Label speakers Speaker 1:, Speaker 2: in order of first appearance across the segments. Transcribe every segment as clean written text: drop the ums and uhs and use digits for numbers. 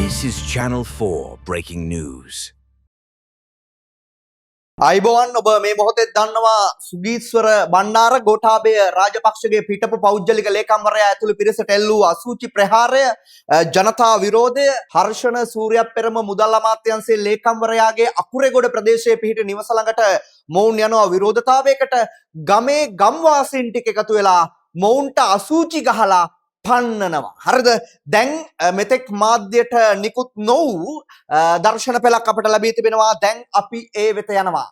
Speaker 1: This is Channel 4 Breaking News.
Speaker 2: අයිබෝවන් ඔබ මේ මොහොතේ දන්නවා සුගීස්වර බණ්ඩාර ගෝඨාභය රාජපක්ෂගේ පිටපු පෞද්ගලික ලේකම්වරයා ඇතුළු පිරිසට එල්ලූ අසූචි ප්‍රහාරය ජනතා විරෝධය හර්ෂණ සූර්යප්පෙරම මුදල් අමාත්‍යාංශයේ ලේකම්වරයාගේ අකුරේගොඩ ප්‍රදේශයේ පිහිටි නිවස ළඟට මොවුන් යනවා විරෝධතාවයකට ගමේ ගම්වාසීන් ටික එකතු වෙලා මොවුන්ට අසූචි ගහලා පන්නනවා. හරිද? දැන් මෙතෙක් මාධ්‍යයට නිකුත් නොවූ දර්ශන පෙළක් අපට ලැබී තිබෙනවා. දැන් අපි ඒ වෙත යනවා.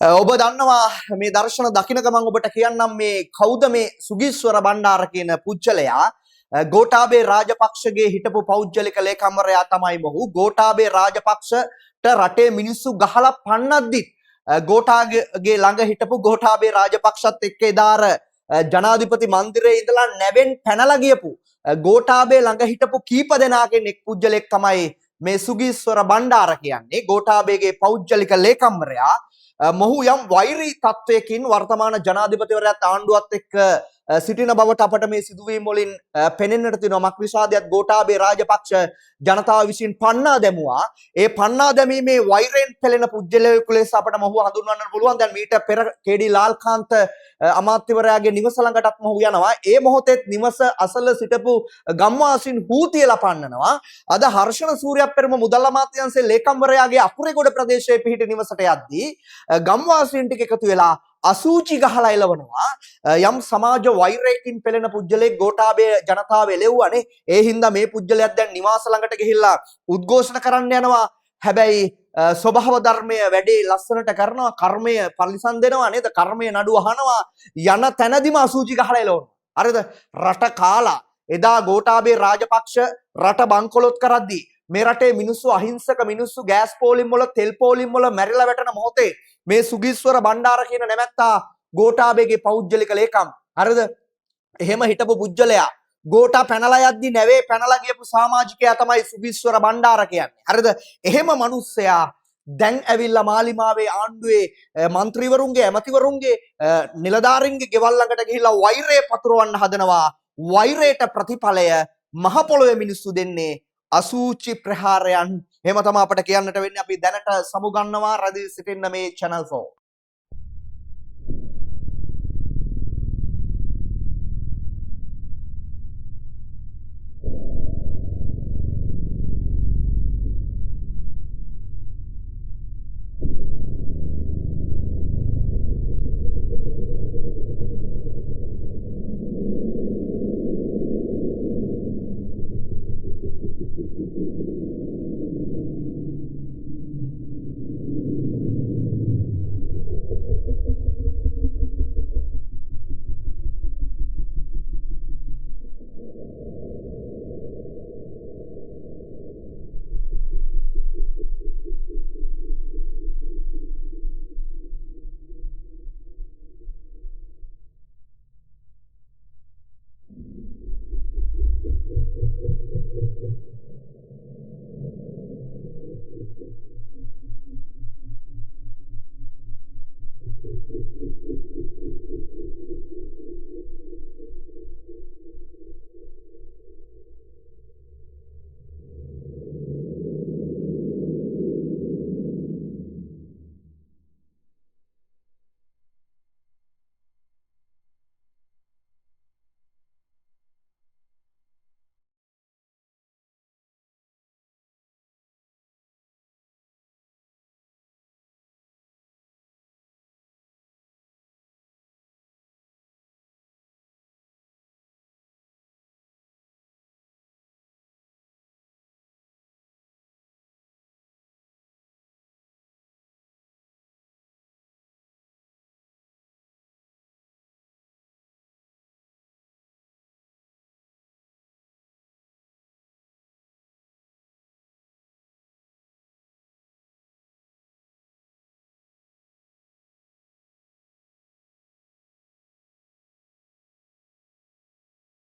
Speaker 2: ඔබ දන්නවා මේ දර්ශන දකින්න ගමන් ඔබට කියන්නම් මේ කවුද මේ සුගීස්වර බණ්ඩාර කියන පුජ්‍යලයා ගෝඨාභය රාජපක්ෂගේ හිටපු පෞද්ගලික ලේකම්වරයා තමයි මොහු. ගෝඨාභය රාජපක්ෂට රටේ මිනිස්සු ගහලා පන්නද්දිත් ගෝඨාගේ ළඟ හිටපු ගෝඨාභය රාජපක්ෂත් එක්ක එදාර ජනාධිපති මන්දිරයේ ඉඳලා නැවෙන් පැනලා ගියපු ගෝඨාභය ළඟ හිටපු කීප දෙනාගෙන් එක් පුජ්‍යලෙක් තමයි මේ සුගීස්වර බණ්ඩාර කියන්නේ. ගෝඨාභයගේ පෞද්ගලික ලේකම්වරයා මොහු යම් වෛරී තත්වයකින් වර්තමාන ජනාධිපතිවරයාත් ආණ්ඩුවත් එක්ක සිටින බවට අපට මේ සිදුවීම් වලින් පෙනෙන්නට තියෙනවා. මක්නිසාදයක් ගෝඨාභය රාජපක්ෂ ජනතාව විසින් පන්නා දැමුවා. ඒ පන්නා දැමීමේ වෛරයෙන් පෙළෙන පුජ්‍යලයෙකු ලෙස අපට මොහුව හඳුන්වන්නට පුළුවන්. දැන් මීට පෙර කේඩී ලාල්කාන්ත අමාත්‍යවරයාගේ නිවස ළඟටත් මොහු යනවා. ඒ මොහොතේ නිවස අසල සිටපු ගම්වාසීන් හූතියලා පන්නනවා. අද හර්ෂණ සූර්යප්පරම මුදල් අමාත්‍යාංශයේ ලේකම්වරයාගේ අකුරේගොඩ ප්‍රදේශයේ පිහිටි නිවසට යද්දී ගම්වාසීන් ටික එකතු වෙලා අසූචි ගහලා එළවනවා. යම් සමාජ වෛරයකින් පෙළෙන පුජ්‍යලෙක් ගෝඨාභය ජනතාව එළෙව්වනේ. ඒ හින්දා මේ පුජ්‍යලයක් දැන් නිවාස ළඟට ගිහිල්ලා උද්ඝෝෂණ කරන්න යනවා. හැබැයි ස්වභාව ධර්මය වැඩේ ලස්සනට කරනවා. කර්මය පරිසම් දෙනවා නේද? කර්මය නඩු අහනවා. යන තැනදිම අසූචි ගහලා එළවනවා. හරිද? රට කාලා එදා ගෝඨාභය රාජපක්ෂ රට බංකොලොත් කරද්දී මේ රටේ මිනිස්සු අහිංසක මිනිස්සු ගෑස් පෝලිම් වල තෙල් පෝලිම් වල මැරිලා වැටෙන මොහොතේ මේ සුගීස්වර බණ්ඩාර කියන නැමැත්තා ගෝඨාභයගේ පෞද්ගලික ලේකම්. හරිද? එහෙම හිටපු පුජ්‍යලයා ගෝඨා පැනලා යද්දි නැවේ පැනලා ගියපු සමාජිකයා තමයි සුගීස්වර බණ්ඩාර කියන්නේ. හරිද? එහෙම මිනිස්සයා දැන් ඇවිල්ලා මාලිමාවේ ආණ්ඩුවේ മന്ത്രിවරුන්ගේ ඇමතිවරුන්ගේ නිලධාරීන්ගේ ගෙවල් ළඟට ගිහිල්ලා වෛරය පතුරවන්න හදනවා. වෛරයට ප්‍රතිඵලය මහ පොළොවේ මිනිස්සු දෙන්නේ අසූචි ප්‍රහාරයන්. එහෙම තමයි අපට කියන්නට වෙන්නේ. අපි දැනට සමුගන්නවා රැඳී සිටින්න මේ channel 4.